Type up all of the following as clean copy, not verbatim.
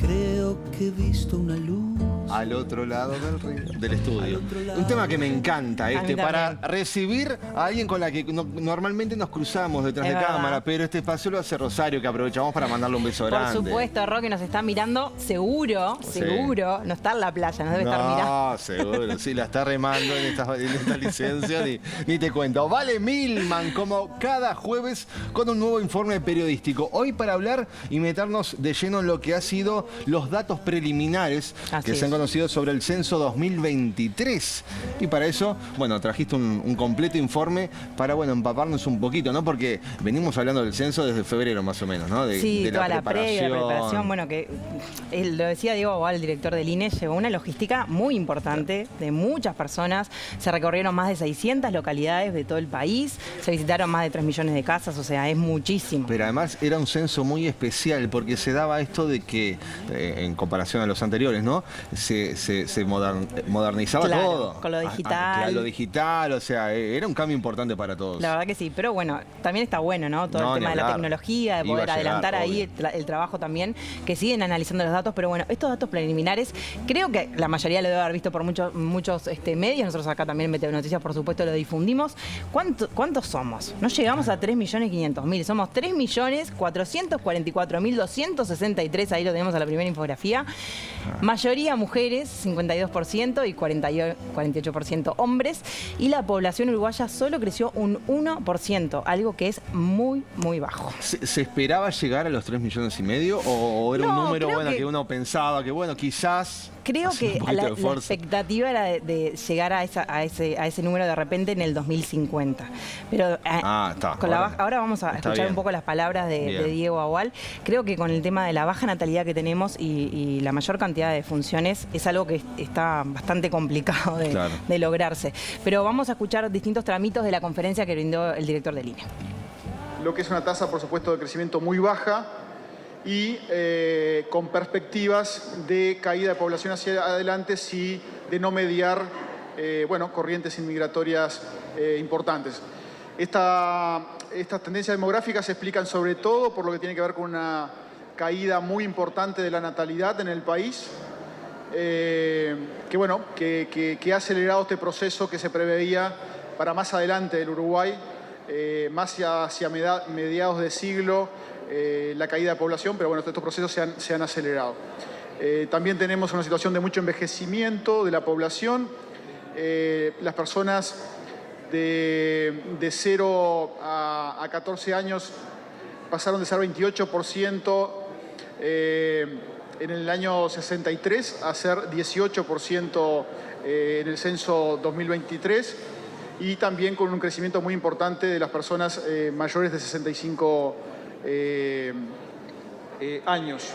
Creo que he visto una luz al otro lado del estudio. Un tema que me encanta, para recibir a alguien con la que normalmente nos cruzamos detrás de cámara, pero este espacio lo hace Rosario, que aprovechamos para mandarle un beso grande. Por supuesto, Roque nos está mirando, seguro, no está en la playa, nos debe estar mirando. No, seguro, sí, la está remando en esta licencia, ni te cuento. Vale Milman, como cada jueves, con un nuevo informe periodístico. Hoy para hablar y meternos de lleno en lo que ha sido los datos preliminares que se han conocido sobre el censo 2023. Y para eso, bueno, trajiste un completo informe para, bueno, empaparnos un poquito, ¿no? Porque venimos hablando del censo desde febrero más o menos, ¿no? De toda la preparación. Bueno, que lo decía Diego Agual, el director del INE, llevó una logística muy importante de muchas personas. Se recorrieron más de 600 localidades de todo el país. Se visitaron más de 3 millones de casas, o sea, es muchísimo. Pero además era un censo muy especial porque se daba esto de que, en comparación a los anteriores, ¿no? Se modernizaba todo. Con lo digital. Lo digital, o sea, era un cambio importante para todos. La verdad que sí, pero bueno, también está bueno, ¿no? Todo el tema de la tecnología, de poder adelantar ahí el trabajo también, que siguen analizando los datos, pero bueno, estos datos preliminares, creo que la mayoría lo debe haber visto por muchos medios, nosotros acá también en BTV Noticias, por supuesto, lo difundimos. ¿Cuántos somos? No llegamos a 3.500.000, somos 3.444.263, ahí lo tenemos a la primera infografía. Mayoría mujeres, 52% y 48% hombres. Y la población uruguaya solo creció un 1%, algo que es muy, muy bajo. ¿Se esperaba llegar a los 3,5 millones o era un número que uno pensaba que, bueno, quizás... Creo que la expectativa era de llegar a ese número de repente en el 2050. Pero ahora vamos a escuchar un poco las palabras de Diego Agual. Creo que con el tema de la baja natalidad que tenemos y la mayor cantidad de funciones es algo que está bastante complicado de lograrse. Pero vamos a escuchar distintos tramitos de la conferencia que brindó el director del INE. Lo que es una tasa, por supuesto, de crecimiento muy baja y con perspectivas de caída de población hacia adelante si de no mediar corrientes inmigratorias importantes. Estas tendencias demográficas se explican sobre todo por lo que tiene que ver con una caída muy importante de la natalidad en el país, que ha acelerado este proceso que se preveía para más adelante del Uruguay, más hacia mediados de siglo, la caída de población, pero bueno, estos procesos se han acelerado. También tenemos una situación de mucho envejecimiento de la población. Las personas de 0 a 14 años pasaron de ser 28% en el año 63 a ser 18% en el censo 2023, y también con un crecimiento muy importante de las personas mayores de 65 años.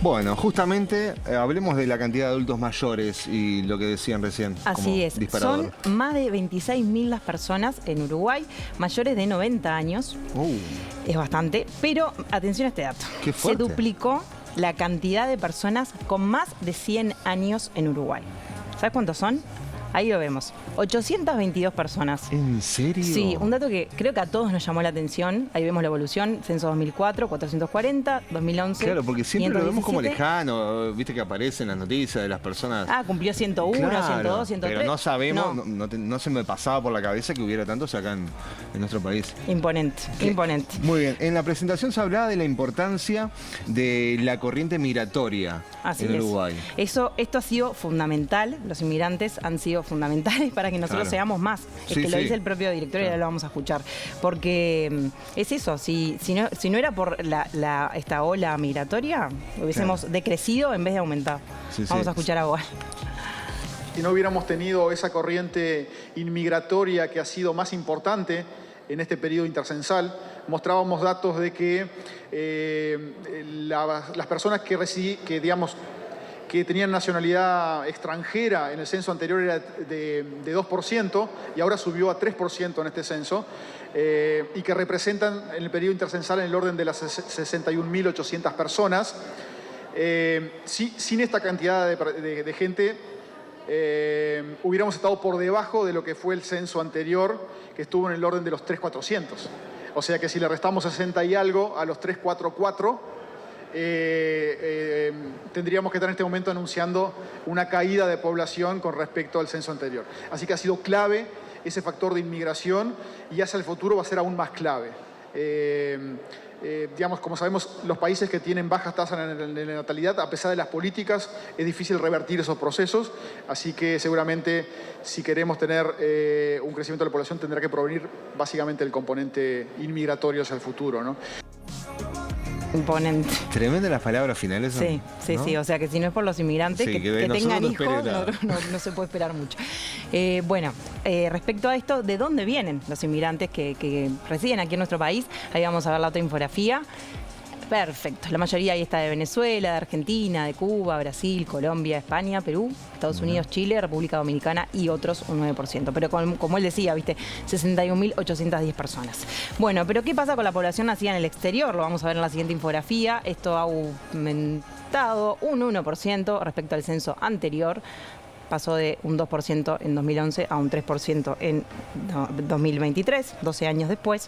Bueno, justamente hablemos de la cantidad de adultos mayores y lo que decían recién. Así es, son más de 26.000 las personas en Uruguay mayores de 90 años. Es bastante, pero atención a este dato. Qué fuerte. Se duplicó la cantidad de personas con más de 100 años en Uruguay. ¿Sabes cuántos son? Ahí lo vemos. 822 personas. ¿En serio? Sí, un dato que creo que a todos nos llamó la atención. Ahí vemos la evolución. Censo 2004, 440, 2011. Claro, porque siempre lo vemos como lejano. Viste que aparece en las noticias de las personas. Cumplió 101, 102, 103. Pero no sabemos, no se me pasaba por la cabeza que hubiera tantos acá en nuestro país. Imponente, imponente. Muy bien. En la presentación se hablaba de la importancia de la corriente migratoria en Uruguay. Esto ha sido fundamental. Los inmigrantes han sido fundamentales para que nosotros seamos más. Lo dice el propio director y ahora lo vamos a escuchar. Porque es eso, si no era por esta ola migratoria, hubiésemos decrecido en vez de aumentar. Vamos a escuchar a Agual. Si no hubiéramos tenido esa corriente inmigratoria que ha sido más importante en este periodo intercensal, mostrábamos datos de que las personas que tenían nacionalidad extranjera en el censo anterior era de 2% y ahora subió a 3% en este censo, y que representan en el periodo intercensal en el orden de las 61.800 personas. Sin esta cantidad de gente hubiéramos estado por debajo de lo que fue el censo anterior, que estuvo en el orden de los 3.400. O sea que si le restamos 60 y algo a los 3.44, tendríamos que estar en este momento anunciando una caída de población con respecto al censo anterior. Así que ha sido clave ese factor de inmigración y hacia el futuro va a ser aún más clave. Digamos, como sabemos, los países que tienen bajas tasas de natalidad, a pesar de las políticas, es difícil revertir esos procesos. Así que seguramente, si queremos tener un crecimiento de la población, tendrá que provenir básicamente del componente inmigratorio hacia el futuro, ¿no? Componente. Tremenda las palabras finales. Sí, sí, ¿no? Sí. O sea que si no es por los inmigrantes sí, que tengan hijos, no se puede esperar mucho. Bueno, respecto a esto, ¿de dónde vienen los inmigrantes que residen aquí en nuestro país? Ahí vamos a ver la otra infografía. Perfecto. La mayoría ahí está de Venezuela, de Argentina, de Cuba, Brasil, Colombia, España, Perú, Estados Unidos, Chile, República Dominicana y otros un 9%. Pero como él decía, ¿viste? 61.810 personas. Bueno, pero ¿qué pasa con la población nacida en el exterior? Lo vamos a ver en la siguiente infografía. Esto ha aumentado un 1% respecto al censo anterior. Pasó de un 2% en 2011 a un 3% en 2023, 12 años después.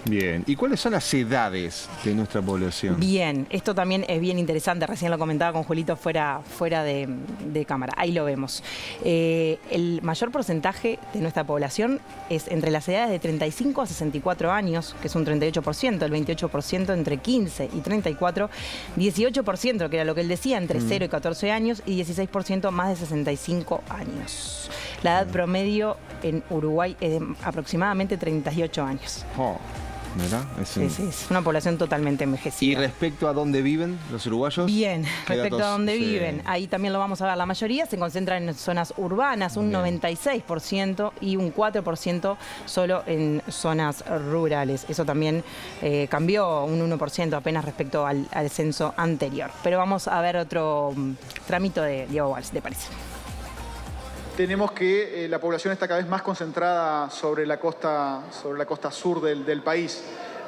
Bien, ¿y cuáles son las edades de nuestra población? Bien, esto también es bien interesante, recién lo comentaba con Julito fuera de cámara, ahí lo vemos. El mayor porcentaje de nuestra población es entre las edades de 35 a 64 años, que es un 38%, el 28% entre 15 y 34, 18%, que era lo que él decía, entre 0 y 14 años, y 16% más de 65 años. La edad promedio en Uruguay es de aproximadamente 38 años. Oh. ¿Verdad? Sí, es una población totalmente envejecida. ¿Y respecto a dónde viven los uruguayos? Bien, respecto a dónde viven, ahí también lo vamos a ver. La mayoría se concentra en zonas urbanas, un 96% y un 4% solo en zonas rurales. Eso también cambió un 1% apenas respecto al censo anterior. Pero vamos a ver otro trámite de Diego Walsh, ¿te parece? Tenemos que la población está cada vez más concentrada sobre la costa sur del país.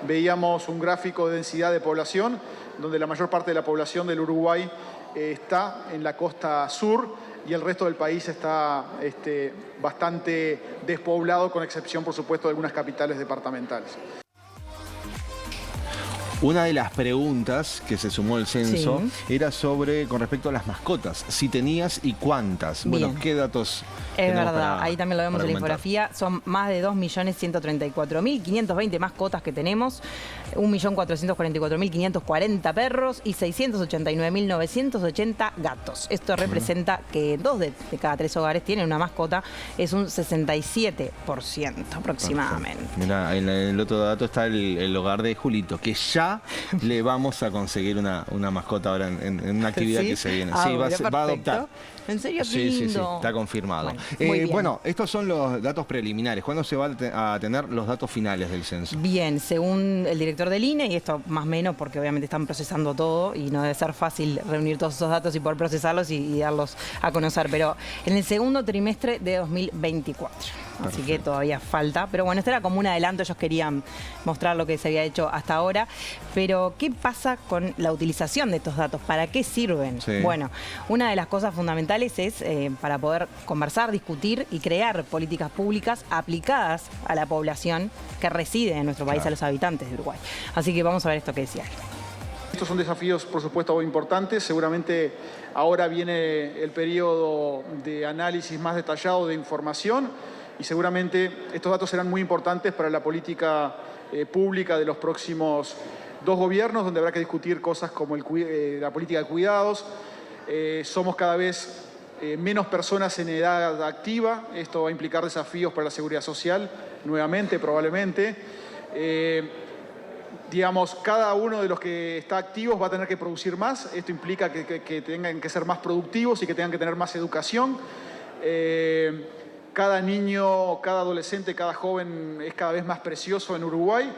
Veíamos un gráfico de densidad de población, donde la mayor parte de la población del Uruguay está en la costa sur y el resto del país está bastante despoblado, con excepción, por supuesto, de algunas capitales departamentales. Una de las preguntas que se sumó al censo era con respecto a las mascotas. Si tenías y cuántas. Bien. Bueno, ¿qué datos? Es verdad, ahí también lo vemos en la infografía. Son más de 2.134.520 mascotas que tenemos, 1.444.540 perros y 689.980 gatos. Esto representa que 2 de cada 3 hogares tienen una mascota, es un 67% aproximadamente. Mira, en el otro dato está el hogar de Julito, que ya le vamos a conseguir una mascota ahora en una actividad que se viene. Sí, va a adoptar. ¿En serio? Sí, está confirmado. Bueno, estos son los datos preliminares. ¿Cuándo se va a tener los datos finales del censo? Bien, según el director del INE, y esto más o menos porque obviamente están procesando todo y no debe ser fácil reunir todos esos datos y poder procesarlos y darlos a conocer, pero en el segundo trimestre de 2024. Así que todavía falta. Pero bueno, esto era como un adelanto. Ellos querían mostrar lo que se había hecho hasta ahora. Pero, ¿qué pasa con la utilización de estos datos? ¿Para qué sirven? Sí. Bueno, una de las cosas fundamentales es para poder conversar, discutir y crear políticas públicas aplicadas a la población que reside en nuestro país, a los habitantes de Uruguay. Así que vamos a ver esto que decía él. Estos son desafíos, por supuesto, muy importantes. Seguramente ahora viene el periodo de análisis más detallado de información. Y seguramente estos datos serán muy importantes para la política pública de los próximos 2 gobiernos, donde habrá que discutir cosas como la política de cuidados. Somos cada vez menos personas en edad activa. Esto va a implicar desafíos para la seguridad social, nuevamente, probablemente. Digamos, cada uno de los que está activos va a tener que producir más. Esto implica que tengan que ser más productivos y que tengan que tener más educación. Cada niño, cada adolescente, cada joven es cada vez más precioso en Uruguay,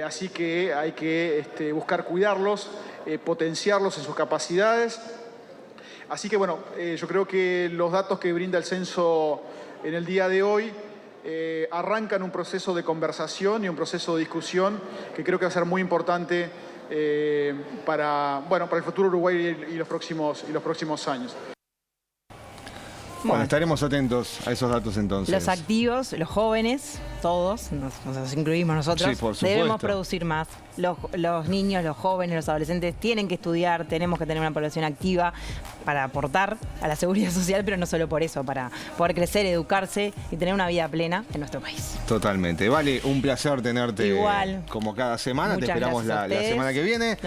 así que hay que buscar cuidarlos, potenciarlos en sus capacidades. Así que bueno, yo creo que los datos que brinda el censo en el día de hoy arrancan un proceso de conversación y un proceso de discusión que creo que va a ser muy importante para el futuro Uruguay y los próximos años. Bueno, estaremos atentos a esos datos entonces. Los activos, los jóvenes, todos, nos incluimos nosotros, sí, por supuesto, debemos producir más. Los niños, los jóvenes, los adolescentes tienen que estudiar, tenemos que tener una población activa para aportar a la seguridad social, pero no solo por eso, para poder crecer, educarse y tener una vida plena en nuestro país. Totalmente. Vale, un placer tenerte igual, como cada semana. Te esperamos la semana que viene.